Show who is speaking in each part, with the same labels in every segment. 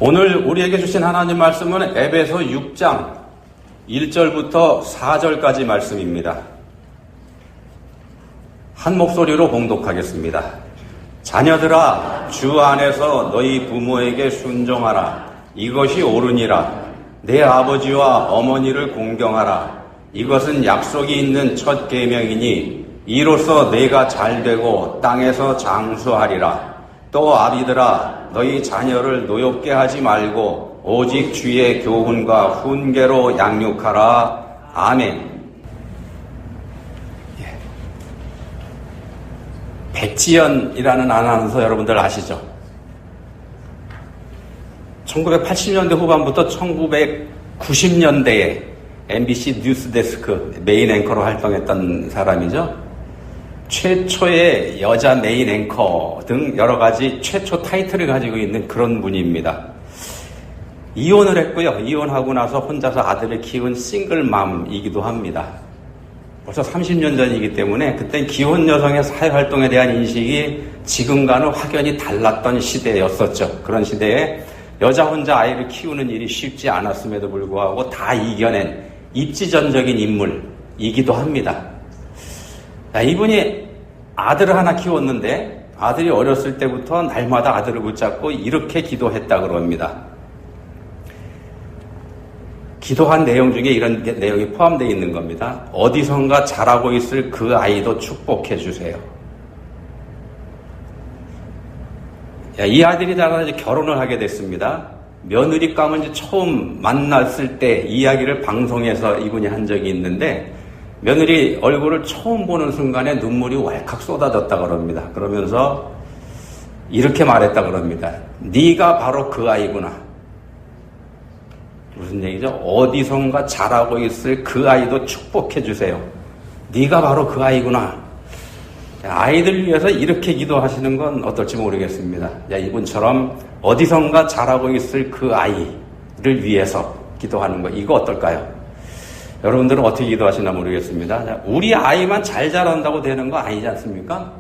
Speaker 1: 오늘 우리에게 주신 하나님 말씀은 에베소 6장 1절부터 4절까지 말씀입니다. 한 목소리로 봉독하겠습니다. 자녀들아, 주 안에서 너희 부모에게 순종하라. 이것이 옳으니라. 내 아버지와 어머니를 공경하라. 이것은 약속이 있는 첫 계명이니 이로써 내가 잘되고 땅에서 장수하리라. 또 아비들아, 너희 자녀를 노엽게 하지 말고 오직 주의 교훈과 훈계로 양육하라. 아멘. 백지연이라는 아나운서 여러분들 아시죠? 1980년대 후반부터 1990년대에 MBC 뉴스데스크 메인 앵커로 활동했던 사람이죠. 최초의 여자 메인 앵커 등 여러 가지 최초 타이틀을 가지고 있는 그런 분입니다. 이혼을 했고요. 이혼하고 나서 혼자서 아들을 키운 싱글맘이기도 합니다. 벌써 30년 전이기 때문에 그땐 기혼 여성의 사회활동에 대한 인식이 지금과는 확연히 달랐던 시대였었죠. 그런 시대에 여자 혼자 아이를 키우는 일이 쉽지 않았음에도 불구하고 다 이겨낸 입지전적인 인물이기도 합니다. 이분이 아들을 하나 키웠는데 아들이 어렸을 때부터 날마다 아들을 붙잡고 이렇게 기도했다고 합니다. 기도한 내용 중에 이런 내용이 포함되어 있는 겁니다. 어디선가 자라고 있을 그 아이도 축복해 주세요. 이 아들이 자라서 이제 결혼을 하게 됐습니다. 며느리감을 이제 처음 만났을 때 이야기를 방송에서 이분이 한 적이 있는데 며느리 얼굴을 처음 보는 순간에 눈물이 왈칵 쏟아졌다고 합니다. 그러면서 이렇게 말했다고 합니다. 네가 바로 그 아이구나. 무슨 얘기죠? 어디선가 자라고 있을 그 아이도 축복해 주세요. 네가 바로 그 아이구나. 아이들 위해서 이렇게 기도하시는 건 어떨지 모르겠습니다. 이분처럼 어디선가 자라고 있을 그 아이를 위해서 기도하는 거, 이거 어떨까요? 여러분들은 어떻게 기도하시나 모르겠습니다. 우리 아이만 잘 자란다고 되는 거 아니지 않습니까?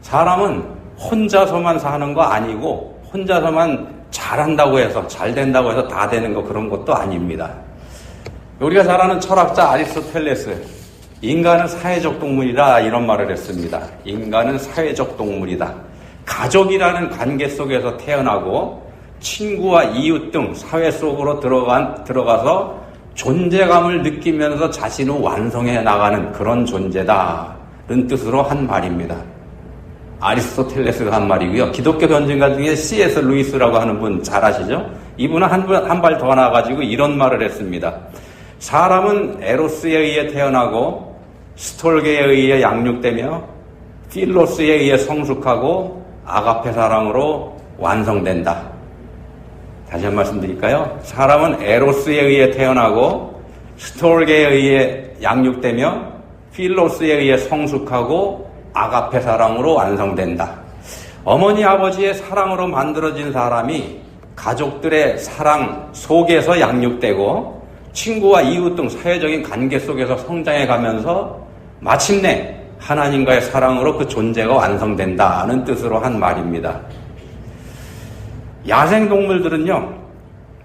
Speaker 1: 사람은 혼자서만 사는 거 아니고 혼자서만 잘한다고 해서 잘 된다고 해서 다 되는 거 그런 것도 아닙니다. 우리가 잘 아는 철학자 아리스토텔레스, 인간은 사회적 동물이다 이런 말을 했습니다. 인간은 사회적 동물이다. 가족이라는 관계 속에서 태어나고 친구와 이웃 등 사회 속으로 들어가서 존재감을 느끼면서 자신을 완성해 나가는 그런 존재다는 뜻으로 한 말입니다. 아리스토텔레스가 한 말이고요. 기독교 변증가 중에 C.S. 루이스라고 하는 분 잘 아시죠? 이분은 한 발 더 나가지고 이런 말을 했습니다. 사람은 에로스에 의해 태어나고 스톨게에 의해 양육되며 필로스에 의해 성숙하고 아가페 사랑으로 완성된다. 다시 한 말씀 드릴까요? 사람은 에로스에 의해 태어나고 스톨게에 의해 양육되며 필로스에 의해 성숙하고 아가페 사랑으로 완성된다. 어머니 아버지의 사랑으로 만들어진 사람이 가족들의 사랑 속에서 양육되고 친구와 이웃 등 사회적인 관계 속에서 성장해 가면서 마침내 하나님과의 사랑으로 그 존재가 완성된다는 뜻으로 한 말입니다. 야생동물들은요,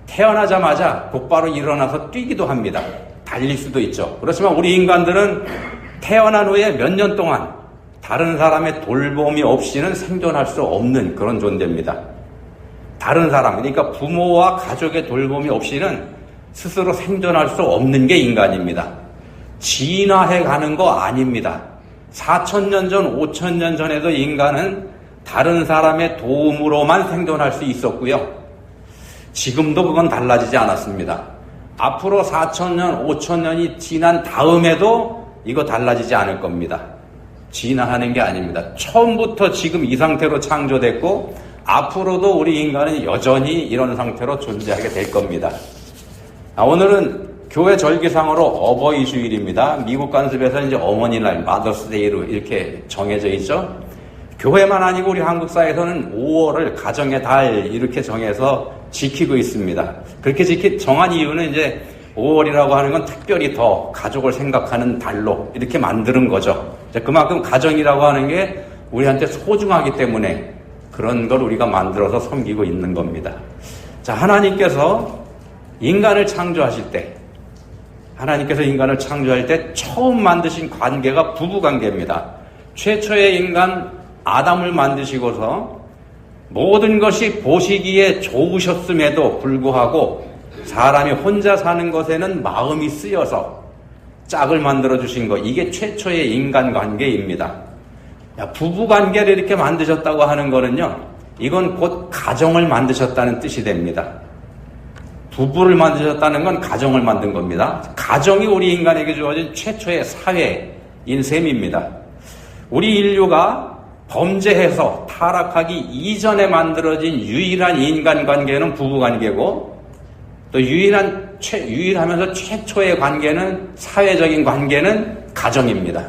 Speaker 1: 태어나자마자 곧바로 일어나서 뛰기도 합니다. 달릴 수도 있죠. 그렇지만 우리 인간들은 태어난 후에 몇 년 동안 다른 사람의 돌봄이 없이는 생존할 수 없는 그런 존재입니다. 다른 사람, 그러니까 부모와 가족의 돌봄이 없이는 스스로 생존할 수 없는 게 인간입니다. 진화해 가는 거 아닙니다. 4,000년 전, 5,000년 전에도 인간은 다른 사람의 도움으로만 생존할 수 있었고요. 지금도 그건 달라지지 않았습니다. 앞으로 4,000년, 5,000년이 지난 다음에도 이거 달라지지 않을 겁니다. 진화하는 게 아닙니다. 처음부터 지금 이 상태로 창조됐고 앞으로도 우리 인간은 여전히 이런 상태로 존재하게 될 겁니다. 오늘은 교회 절기상으로 어버이 주일입니다. 미국 관습에서 이제 어머니날, 마더스데이로 이렇게 정해져 있죠. 교회만 아니고 우리 한국 사회에서는 5월을 가정의 달 이렇게 정해서 지키고 있습니다. 그렇게 정한 이유는 이제 5월이라고 하는 건 특별히 더 가족을 생각하는 달로 이렇게 만드는 거죠. 그만큼 가정이라고 하는 게 우리한테 소중하기 때문에 그런 걸 우리가 만들어서 섬기고 있는 겁니다. 자, 하나님께서 인간을 창조하실 때, 처음 만드신 관계가 부부관계입니다. 최초의 인간 아담을 만드시고서 모든 것이 보시기에 좋으셨음에도 불구하고 사람이 혼자 사는 것에는 마음이 쓰여서 짝을 만들어 주신 것, 이게 최초의 인간관계입니다. 부부관계를 이렇게 만드셨다고 하는 거는요, 이건 곧 가정을 만드셨다는 뜻이 됩니다. 부부를 만드셨다는 건 가정을 만든 겁니다. 가정이 우리 인간에게 주어진 최초의 사회인 셈입니다. 우리 인류가 범죄해서 타락하기 이전에 만들어진 유일한 인간관계는 부부관계고, 또 유일하면서 최초의 관계는, 사회적인 관계는 가정입니다.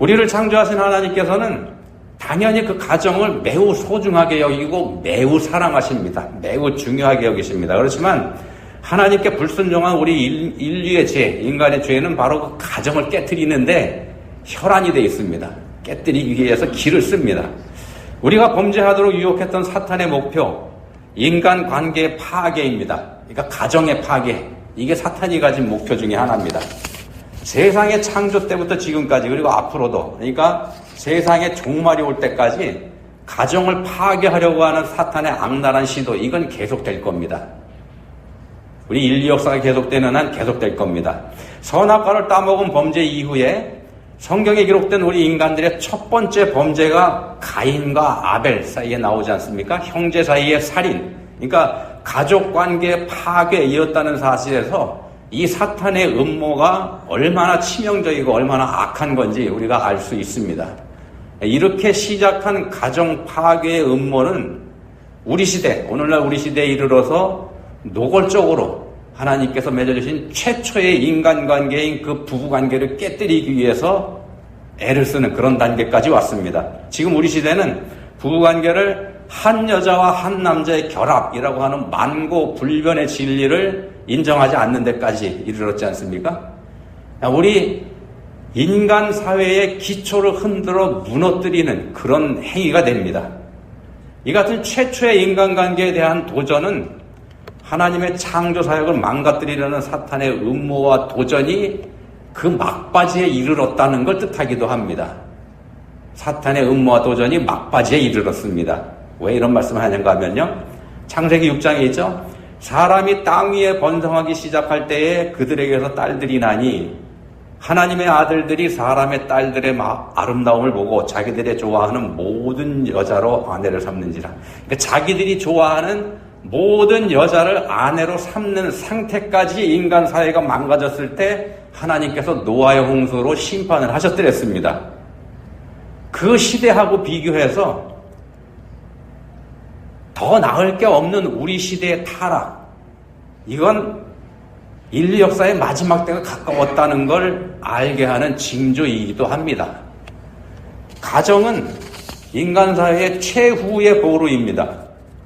Speaker 1: 우리를 창조하신 하나님께서는 당연히 그 가정을 매우 소중하게 여기고 매우 사랑하십니다. 매우 중요하게 여기십니다. 그렇지만 하나님께 불순종한 우리 인류의 죄, 인간의 죄는 바로 그 가정을 깨트리는데 혈안이 되어 있습니다. 깨트리기 위해서 길을 씁니다. 우리가 범죄하도록 유혹했던 사탄의 목표, 인간관계의 파괴입니다. 그러니까 가정의 파괴, 이게 사탄이 가진 목표 중에 하나입니다. 세상의 창조 때부터 지금까지, 그리고 앞으로도, 그러니까 세상의 종말이 올 때까지 가정을 파괴하려고 하는 사탄의 악랄한 시도, 이건 계속될 겁니다. 우리 인류 역사가 계속되는 한 계속될 겁니다. 선악과를 따먹은 범죄 이후에 성경에 기록된 우리 인간들의 첫 번째 범죄가 가인과 아벨 사이에 나오지 않습니까? 형제 사이의 살인, 그러니까 가족관계 파괴이었다는 사실에서 이 사탄의 음모가 얼마나 치명적이고 얼마나 악한 건지 우리가 알 수 있습니다. 이렇게 시작한 가정 파괴의 음모는 우리 시대, 오늘날 우리 시대에 이르러서 노골적으로 하나님께서 맺어주신 최초의 인간관계인 그 부부관계를 깨뜨리기 위해서 애를 쓰는 그런 단계까지 왔습니다. 지금 우리 시대는 부부관계를 한 여자와 한 남자의 결합이라고 하는 만고불변의 진리를 인정하지 않는 데까지 이르렀지 않습니까? 우리 인간 사회의 기초를 흔들어 무너뜨리는 그런 행위가 됩니다. 이 같은 최초의 인간관계에 대한 도전은 하나님의 창조 사역을 망가뜨리려는 사탄의 음모와 도전이 그 막바지에 이르렀다는 걸 뜻하기도 합니다. 사탄의 음모와 도전이 막바지에 이르렀습니다. 왜 이런 말씀을 하는가 하면요, 창세기 6장에 있죠. 사람이 땅 위에 번성하기 시작할 때에 그들에게서 딸들이 나니 하나님의 아들들이 사람의 딸들의 아름다움을 보고 자기들의 좋아하는 모든 여자로 아내를 삼는지라. 그러니까 자기들이 좋아하는 모든 여자를 아내로 삼는 상태까지 인간 사회가 망가졌을 때 하나님께서 노아의 홍수로 심판을 하셨더랬습니다. 그 시대하고 비교해서 더 나을 게 없는 우리 시대의 타락, 이건 인류 역사의 마지막 때가 가까웠다는 걸 알게 하는 징조이기도 합니다. 가정은 인간 사회의 최후의 보루입니다.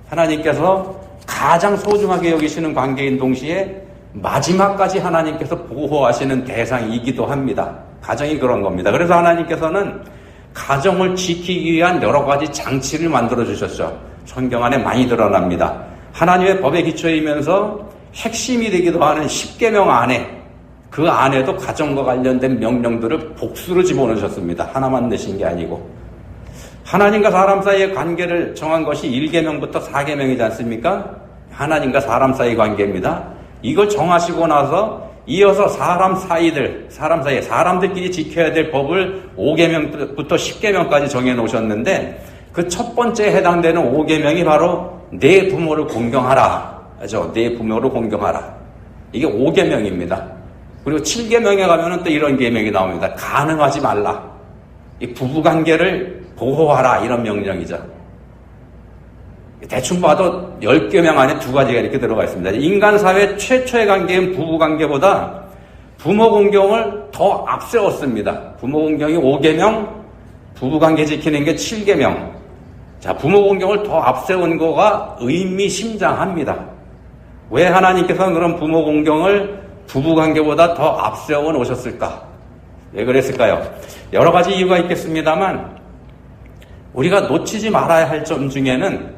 Speaker 1: 하나님께서 가장 소중하게 여기시는 관계인 동시에 마지막까지 하나님께서 보호하시는 대상이기도 합니다. 가정이 그런 겁니다. 그래서 하나님께서는 가정을 지키기 위한 여러 가지 장치를 만들어 주셨죠. 성경 안에 많이 드러납니다. 하나님의 법에 기초이면서 핵심이 되기도 하는 십계명 안에, 그 안에도 가정과 관련된 명령들을 복수로 집어넣으셨습니다. 하나만 내신 게 아니고. 하나님과 사람 사이의 관계를 정한 것이 1계명부터 4계명이지 않습니까? 하나님과 사람 사이의 관계입니다. 이걸 정하시고 나서 이어서 사람들끼리 지켜야 될 법을 5계명부터 10계명까지 정해 놓으셨는데, 그 첫 번째에 해당되는 5계명이 바로 내 부모를 공경하라. 그죠? 내 부모를 공경하라. 이게 5계명입니다. 그리고 7계명에 가면은 또 이런 계명이 나옵니다. 간음하지 말라. 이 부부관계를 보호하라. 이런 명령이죠. 대충 봐도 10계명 안에 2가지가 이렇게 들어가 있습니다. 인간 사회 최초의 관계인 부부관계보다 부모 공경을 더 앞세웠습니다. 부모 공경이 5계명, 부부관계 지키는 게 7계명. 자, 부모 공경을 더 앞세운 거가 의미심장합니다. 왜 하나님께서는 그런 부모 공경을 부부관계보다 더 앞세워 놓으셨을까? 왜 그랬을까요? 여러 가지 이유가 있겠습니다만 우리가 놓치지 말아야 할 점 중에는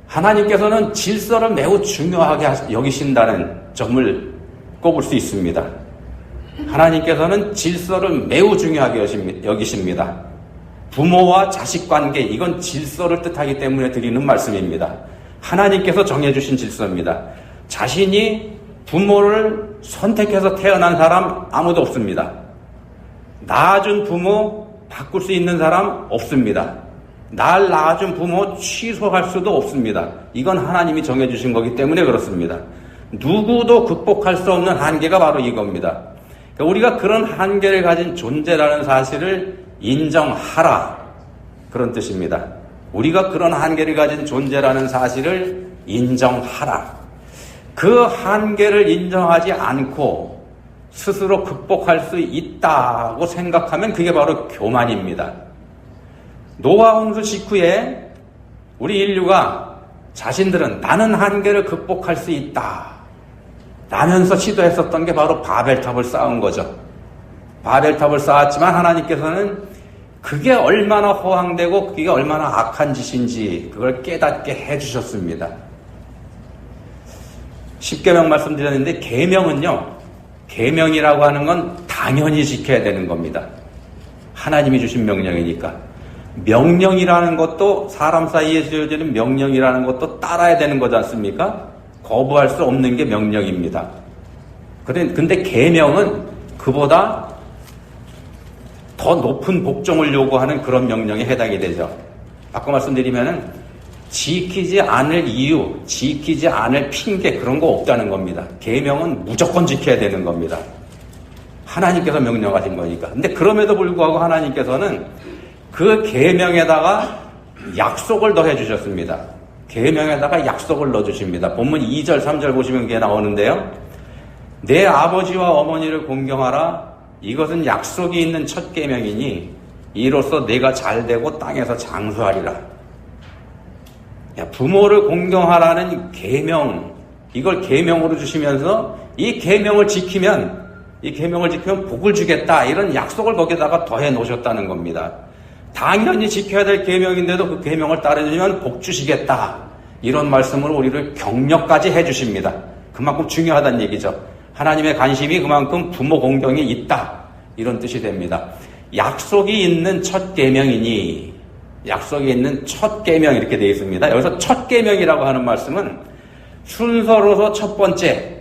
Speaker 1: 하나님께서는 질서를 매우 중요하게 여기신다는 점을 꼽을 수 있습니다. 하나님께서는 질서를 매우 중요하게 여기십니다. 부모와 자식 관계, 이건 질서를 뜻하기 때문에 드리는 말씀입니다. 하나님께서 정해주신 질서입니다. 자신이 부모를 선택해서 태어난 사람 아무도 없습니다. 낳아준 부모 바꿀 수 있는 사람 없습니다. 날 낳아준 부모 취소할 수도 없습니다. 이건 하나님이 정해주신 거기 때문에 그렇습니다. 누구도 극복할 수 없는 한계가 바로 이겁니다. 우리가 그런 한계를 가진 존재라는 사실을 인정하라, 그런 뜻입니다. 우리가 그런 한계를 가진 존재라는 사실을 인정하라. 그 한계를 인정하지 않고 스스로 극복할 수 있다고 생각하면 그게 바로 교만입니다. 노아 홍수 직후에 우리 인류가 자신들은 나는 한계를 극복할 수 있다 라면서 시도했었던 게 바로 바벨탑을 쌓은 거죠. 바벨탑을 쌓았지만 하나님께서는 그게 얼마나 허황되고 그게 얼마나 악한 짓인지 그걸 깨닫게 해주셨습니다. 십계명 말씀드렸는데 계명은요, 계명이라고 하는 건 당연히 지켜야 되는 겁니다. 하나님이 주신 명령이니까. 명령이라는 것도, 사람 사이에 주어지는 명령이라는 것도 따라야 되는 거지 않습니까? 거부할 수 없는 게 명령입니다. 근데 계명은 그보다 더 높은 복종을 요구하는 그런 명령에 해당이 되죠. 바꿔 말씀드리면은 지키지 않을 이유, 지키지 않을 핑계, 그런 거 없다는 겁니다. 계명은 무조건 지켜야 되는 겁니다. 하나님께서 명령하신 거니까. 근데 그럼에도 불구하고 하나님께서는 그 계명에다가 약속을 더해 주셨습니다. 계명에다가 약속을 넣어 주십니다. 본문 2절, 3절 보시면 그게 나오는데요. 내 아버지와 어머니를 공경하라. 이것은 약속이 있는 첫 계명이니 이로써 내가 잘되고 땅에서 장수하리라. 부모를 공경하라는 계명, 이걸 계명으로 주시면서 이 계명을 지키면 복을 주겠다, 이런 약속을 거기다가 더해 놓으셨다는 겁니다. 당연히 지켜야 될 계명인데도 그 계명을 따르면 복 주시겠다, 이런 말씀으로 우리를 격려까지 해주십니다. 그만큼 중요하다는 얘기죠. 하나님의 관심이 그만큼 부모 공경이 있다, 이런 뜻이 됩니다. 약속이 있는 첫 계명이니, 약속이 있는 첫 계명, 이렇게 되어 있습니다. 여기서 첫 계명이라고 하는 말씀은 순서로서 첫 번째,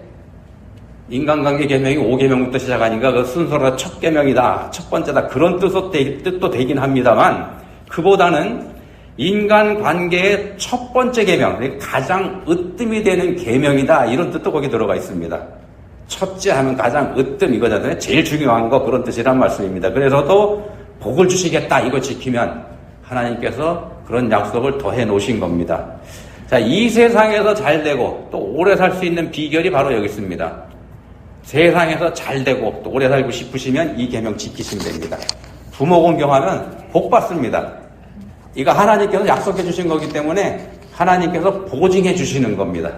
Speaker 1: 인간관계 계명이 5계명부터 시작하니까 그 순서로 첫 계명이다, 첫 번째다, 그런 뜻도 되긴 합니다만, 그보다는 인간관계의 첫 번째 계명, 가장 으뜸이 되는 계명이다, 이런 뜻도 거기 들어가 있습니다. 첫째 하면 가장 으뜸, 이거잖아요. 제일 중요한 거, 그런 뜻이란 말씀입니다. 그래서 또 복을 주시겠다, 이거 지키면 하나님께서 그런 약속을 더해 놓으신 겁니다. 자, 이 세상에서 잘되고 또 오래 살 수 있는 비결이 바로 여기 있습니다. 세상에서 잘되고 또 오래 살고 싶으시면 이 계명 지키시면 됩니다. 부모 공경하면 복 받습니다. 이거 하나님께서 약속해 주신 거기 때문에 하나님께서 보증해 주시는 겁니다.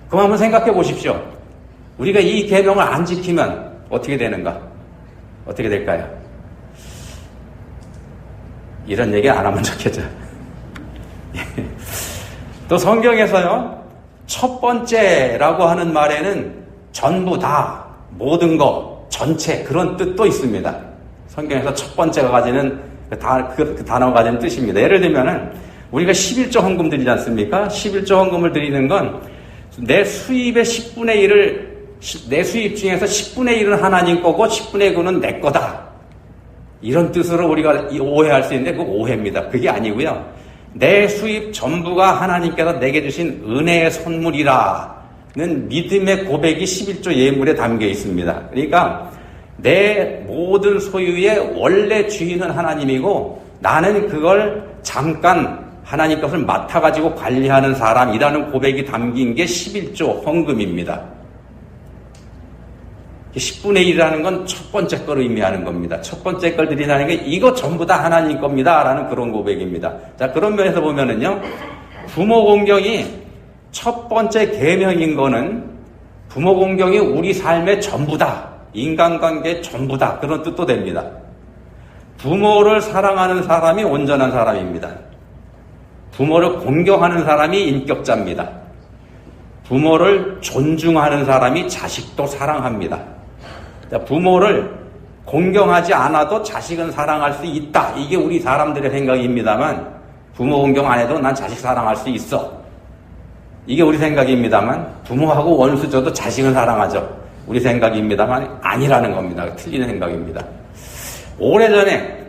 Speaker 1: 그럼 한번 생각해 보십시오. 우리가 이 계명을 안 지키면 어떻게 되는가? 어떻게 될까요? 이런 얘기 안 하면 좋겠죠. 또 성경에서요, 첫 번째라고 하는 말에는 전부 다, 모든 거, 전체, 그런 뜻도 있습니다. 성경에서 첫 번째가 가지는 그 단어가 가지는 뜻입니다. 예를 들면은 우리가 11조 헌금 드리지 않습니까? 11조 헌금을 드리는 건 내 수입의 10분의 1을, 내 수입 중에서 10분의 1은 하나님 거고 10분의 9는 내 거다, 이런 뜻으로 우리가 오해할 수 있는데 그 오해입니다. 그게 아니고요. 내 수입 전부가 하나님께서 내게 주신 은혜의 선물이라는 믿음의 고백이 11조 예물에 담겨 있습니다. 그러니까 내 모든 소유의 원래 주인은 하나님이고 나는 그걸 잠깐 하나님 것을 맡아가지고 관리하는 사람이라는 고백이 담긴 게 11조 헌금입니다. 10분의 1이라는 건 첫 번째 걸 의미하는 겁니다. 첫 번째 걸 드리라는 게 이거 전부 다 하나님 겁니다, 라는 그런 고백입니다. 자, 그런 면에서 보면은요, 부모 공경이 첫 번째 계명인 거는 부모 공경이 우리 삶의 전부다, 인간관계의 전부다, 그런 뜻도 됩니다. 부모를 사랑하는 사람이 온전한 사람입니다. 부모를 공경하는 사람이 인격자입니다. 부모를 존중하는 사람이 자식도 사랑합니다. 부모를 공경하지 않아도 자식은 사랑할 수 있다. 이게 우리 사람들의 생각입니다만, 부모 공경 안 해도 난 자식 사랑할 수 있어. 이게 우리 생각입니다만, 부모하고 원수 져도 자식은 사랑하죠. 우리 생각입니다만 아니라는 겁니다. 틀리는 생각입니다. 오래전에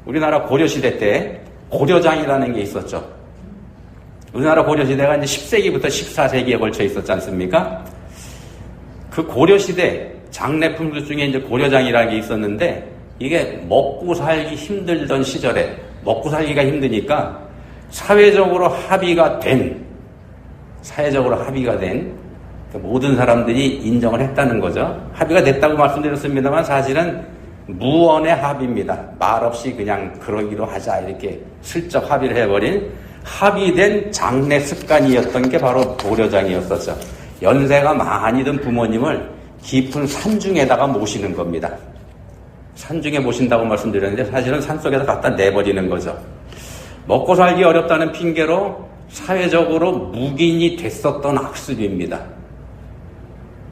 Speaker 1: 우리나라 고려시대 때 고려장이라는 게 있었죠. 우리나라 고려시대가 이제 10세기부터 14세기에 걸쳐 있었지 않습니까? 그 고려시대 장례품들 중에 이제 고려장이라는 게 있었는데, 이게 먹고 살기 힘들던 시절에 먹고 살기가 힘드니까 사회적으로 합의가 된 모든 사람들이 인정을 했다는 거죠. 합의가 됐다고 말씀드렸습니다만 사실은 무언의 합의입니다. 말없이 그냥 그러기로 하자 이렇게 슬쩍 합의를 해버린 합의된 장례 습관이었던 게 바로 고려장이었었죠. 연세가 많이 든 부모님을 깊은 산중에다가 모시는 겁니다. 산중에 모신다고 말씀드렸는데 사실은 산속에서 갖다 내버리는 거죠. 먹고 살기 어렵다는 핑계로 사회적으로 묵인이 됐었던 학습입니다.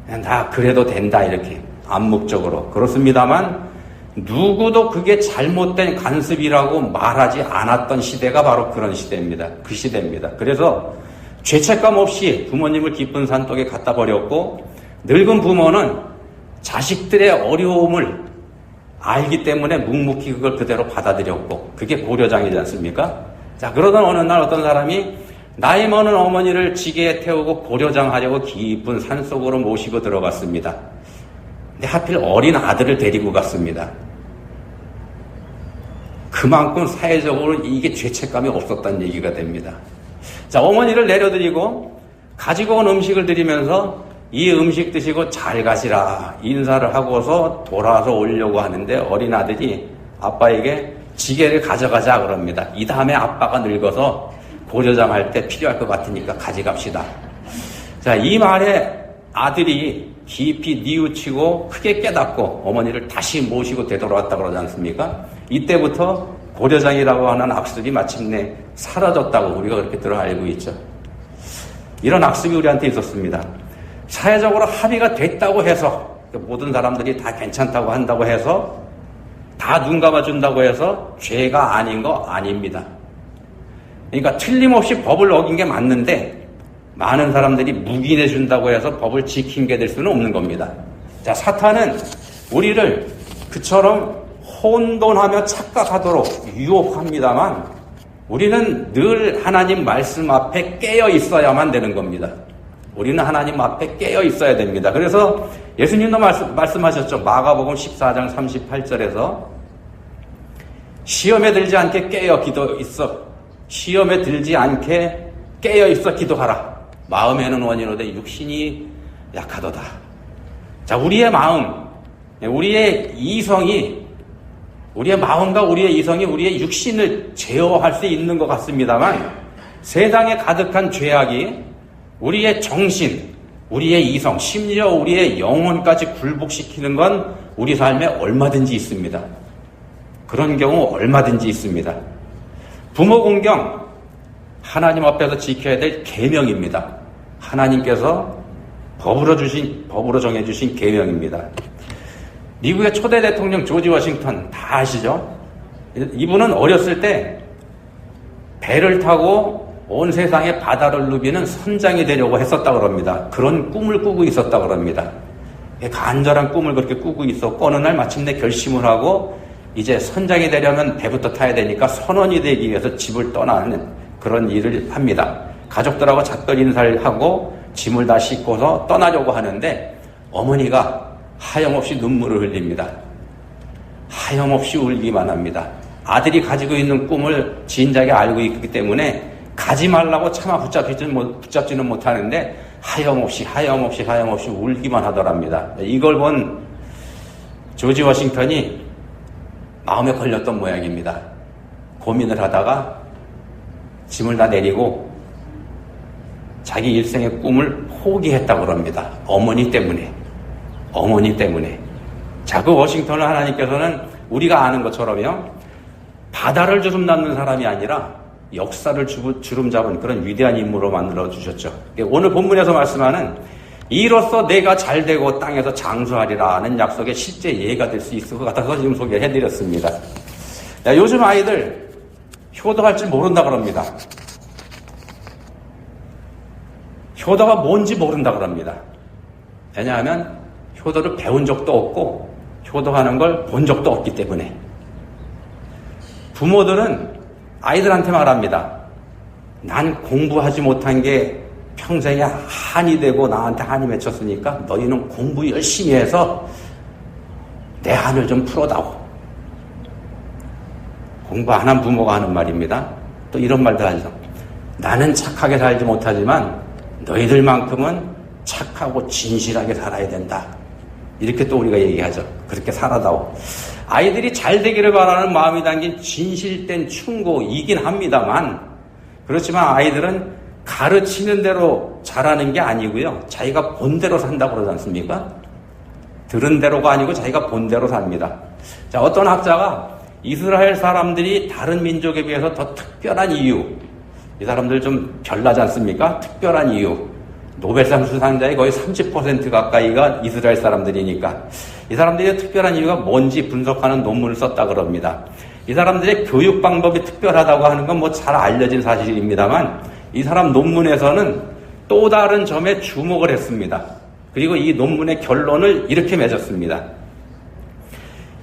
Speaker 1: 그냥 다 그래도 된다 이렇게 암묵적으로. 그렇습니다만 누구도 그게 잘못된 간섭이라고 말하지 않았던 시대가 바로 그런 시대입니다. 그 시대입니다. 그래서 죄책감 없이 부모님을 깊은 산속에 갖다 버렸고, 늙은 부모는 자식들의 어려움을 알기 때문에 묵묵히 그걸 그대로 받아들였고, 그게 고려장이지 않습니까? 자, 그러던 어느 날 어떤 사람이 나이 많은 어머니를 지게에 태우고 고려장 하려고 깊은 산속으로 모시고 들어갔습니다. 근데 하필 어린 아들을 데리고 갔습니다. 그만큼 사회적으로 이게 죄책감이 없었다는 얘기가 됩니다. 자, 어머니를 내려드리고 가지고 온 음식을 드리면서 이 음식 드시고 잘 가시라 인사를 하고서 돌아서 오려고 하는데, 어린 아들이 아빠에게 지게를 가져가자 그럽니다. 이 다음에 아빠가 늙어서 고려장 할 때 필요할 것 같으니까 가져갑시다. 자, 이 말에 아들이 깊이 뉘우치고 크게 깨닫고 어머니를 다시 모시고 되돌아왔다 그러지 않습니까? 이때부터 고려장이라고 하는 악습이 마침내 사라졌다고 우리가 그렇게 들어 알고 있죠. 이런 악습이 우리한테 있었습니다. 사회적으로 합의가 됐다고 해서, 모든 사람들이 다 괜찮다고 한다고 해서, 다 눈 감아준다고 해서 죄가 아닌 거 아닙니다. 그러니까 틀림없이 법을 어긴 게 맞는데, 많은 사람들이 묵인해 준다고 해서 법을 지킨 게 될 수는 없는 겁니다. 자, 사탄은 우리를 그처럼 혼돈하며 착각하도록 유혹합니다만, 우리는 늘 하나님 말씀 앞에 깨어 있어야만 되는 겁니다. 우리는 하나님 앞에 깨어 있어야 됩니다. 그래서 예수님도 말씀하셨죠. 마가복음 14장 38절에서 시험에 들지 않게 깨어 시험에 들지 않게 깨어 있어 기도하라. 마음에는 원이로되 육신이 약하도다. 자, 우리의 마음, 우리의 이성이, 우리의 마음과 우리의 이성이 우리의 육신을 제어할 수 있는 것 같습니다만, 세상에 가득한 죄악이 우리의 정신, 우리의 이성, 심지어 우리의 영혼까지 굴복시키는 건 우리 삶에 얼마든지 있습니다. 그런 경우 얼마든지 있습니다. 부모 공경, 하나님 앞에서 지켜야 될 계명입니다. 하나님께서 법으로 정해주신 계명입니다. 미국의 초대 대통령 조지 워싱턴 다 아시죠? 이분은 어렸을 때 배를 타고 온 세상에 바다를 누비는 선장이 되려고 했었다고 합니다. 그런 꿈을 꾸고 있었다고 합니다. 간절한 꿈을 그렇게 꾸고 있었고, 어느 날 마침내 결심을 하고 이제 선장이 되려면 배부터 타야 되니까 선원이 되기 위해서 집을 떠나는 그런 일을 합니다. 가족들하고 작별 인사를 하고 짐을 다 싣고서 떠나려고 하는데, 어머니가 하염없이 눈물을 흘립니다. 하염없이 울기만 합니다. 아들이 가지고 있는 꿈을 진작에 알고 있기 때문에 가지 말라고 차마 붙잡지는 못하는데 하염없이 울기만 하더랍니다. 이걸 본 조지 워싱턴이 마음에 걸렸던 모양입니다. 고민을 하다가 짐을 다 내리고 자기 일생의 꿈을 포기했다고 합니다. 어머니 때문에. 자, 그 워싱턴을 하나님께서는 우리가 아는 것처럼요, 바다를 주름 낳는 사람이 아니라 역사를 주름잡은 그런 위대한 인물로 만들어 주셨죠. 오늘 본문에서 말씀하는 이로써 내가 잘되고 땅에서 장수하리라는 약속의 실제 예가 될 수 있을 것 같아서 지금 소개해드렸습니다. 요즘 아이들 효도할 줄 모른다 그럽니다. 효도가 뭔지 모른다 그럽니다. 왜냐하면 효도를 배운 적도 없고 효도하는 걸 본 적도 없기 때문에. 부모들은 아이들한테 말합니다. 난 공부하지 못한 게 평생에 한이 되고 나한테 한이 맺혔으니까 너희는 공부 열심히 해서 내 한을 좀 풀어다오. 공부 안 한 부모가 하는 말입니다. 또 이런 말도 하죠. 나는 착하게 살지 못하지만 너희들만큼은 착하고 진실하게 살아야 된다. 이렇게 또 우리가 얘기하죠. 그렇게 살아다오. 아이들이 잘 되기를 바라는 마음이 담긴 진실된 충고이긴 합니다만, 그렇지만 아이들은 가르치는 대로 자라는 게 아니고요. 자기가 본 대로 산다고 그러지 않습니까? 들은 대로가 아니고 자기가 본 대로 삽니다. 자, 어떤 학자가 이스라엘 사람들이 다른 민족에 비해서 더 특별한 이유, 이 사람들 좀 별나지 않습니까? 특별한 이유. 노벨상 수상자의 거의 30% 가까이가 이스라엘 사람들이니까 이 사람들의 특별한 이유가 뭔지 분석하는 논문을 썼다 그럽니다. 이 사람들의 교육 방법이 특별하다고 하는 건 뭐 잘 알려진 사실입니다만 이 사람 논문에서는 또 다른 점에 주목을 했습니다. 그리고 이 논문의 결론을 이렇게 맺었습니다.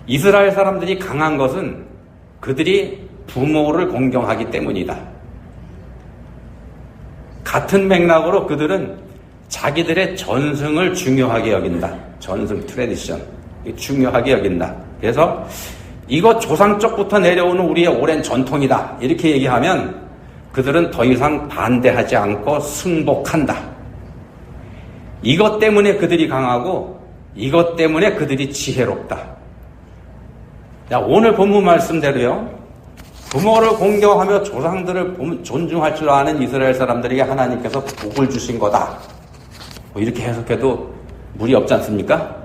Speaker 1: 이스라엘 사람들이 강한 것은 그들이 부모를 공경하기 때문이다. 같은 맥락으로 그들은 자기들의 전승을 중요하게 여긴다. 전승, 트래디션. 중요하게 여긴다. 그래서 이거 조상적부터 내려오는 우리의 오랜 전통이다. 이렇게 얘기하면 그들은 더 이상 반대하지 않고 승복한다. 이것 때문에 그들이 강하고 이것 때문에 그들이 지혜롭다. 자, 오늘 본문 말씀대로요. 부모를 공경하며 조상들을 존중할 줄 아는 이스라엘 사람들에게 하나님께서 복을 주신 거다. 뭐 이렇게 해석해도 무리 없지 않습니까?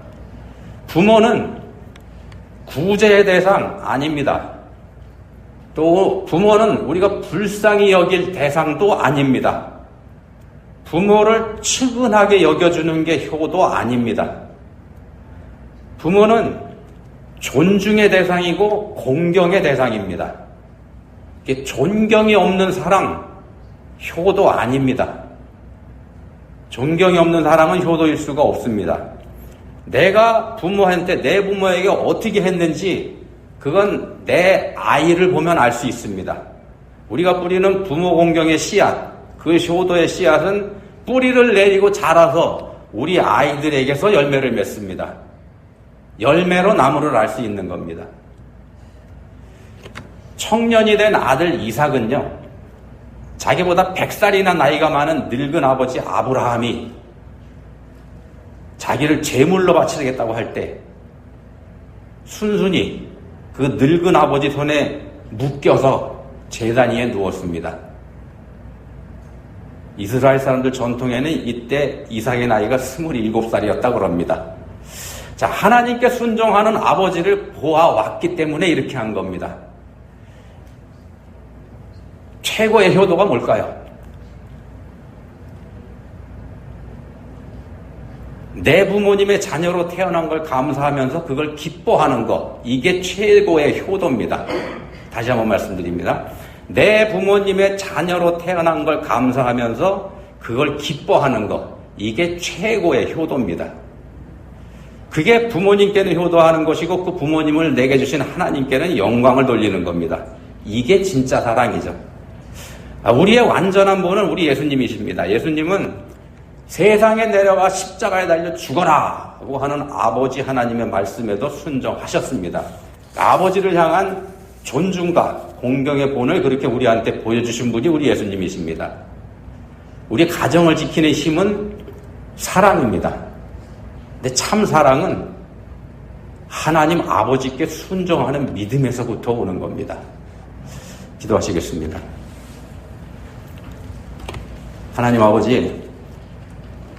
Speaker 1: 부모는 구제의 대상 아닙니다. 또 부모는 우리가 불쌍히 여길 대상도 아닙니다. 부모를 측은하게 여겨주는 게 효도 아닙니다. 부모는 존중의 대상이고 공경의 대상입니다. 존경이 없는 사랑, 효도 아닙니다. 존경이 없는 사랑은 효도일 수가 없습니다. 내가 부모한테 내 부모에게 어떻게 했는지 그건 내 아이를 보면 알 수 있습니다. 우리가 뿌리는 부모 공경의 씨앗, 그 효도의 씨앗은 뿌리를 내리고 자라서 우리 아이들에게서 열매를 맺습니다. 열매로 나무를 알 수 있는 겁니다. 청년이 된 아들 이삭은요, 자기보다 100살이나 나이가 많은 늙은 아버지 아브라함이 자기를 제물로 바치겠다고 할 때 순순히 그 늙은 아버지 손에 묶여서 제단 위에 누웠습니다. 이스라엘 사람들 전통에는 이때 이삭의 나이가 27살이었다고 합니다. 자, 하나님께 순종하는 아버지를 보아왔기 때문에 이렇게 한 겁니다. 최고의 효도가 뭘까요? 내 부모님의 자녀로 태어난 걸 감사하면서 그걸 기뻐하는 것, 이게 최고의 효도입니다. 다시 한번 말씀드립니다. 내 부모님의 자녀로 태어난 걸 감사하면서 그걸 기뻐하는 것, 이게 최고의 효도입니다. 그게 부모님께는 효도하는 것이고 그 부모님을 내게 주신 하나님께는 영광을 돌리는 겁니다. 이게 진짜 사랑이죠. 우리의 완전한 본은 우리 예수님이십니다. 예수님은 세상에 내려와 십자가에 달려 죽어라 하고 하는 아버지 하나님의 말씀에도 순종하셨습니다. 아버지를 향한 존중과 공경의 본을 그렇게 우리한테 보여주신 분이 우리 예수님이십니다. 우리 가정을 지키는 힘은 사랑입니다. 근데 참 사랑은 하나님 아버지께 순종하는 믿음에서부터 오는 겁니다. 기도하시겠습니다. 하나님 아버지,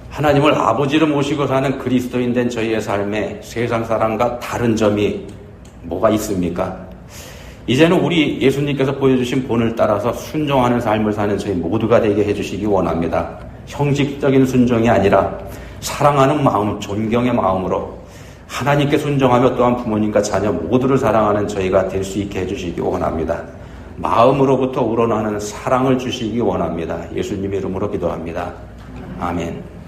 Speaker 1: 하나님을 아버지로 모시고 사는 그리스도인 된 저희의 삶에 세상 사람과 다른 점이 뭐가 있습니까? 이제는 우리 예수님께서 보여주신 본을 따라서 순종하는 삶을 사는 저희 모두가 되게 해주시기 원합니다. 형식적인 순종이 아니라 사랑하는 마음, 존경의 마음으로 하나님께 순종하며 또한 부모님과 자녀 모두를 사랑하는 저희가 될 수 있게 해주시기 원합니다. 마음으로부터 우러나는 사랑을 주시기 원합니다. 예수님의 이름으로 기도합니다. 아멘.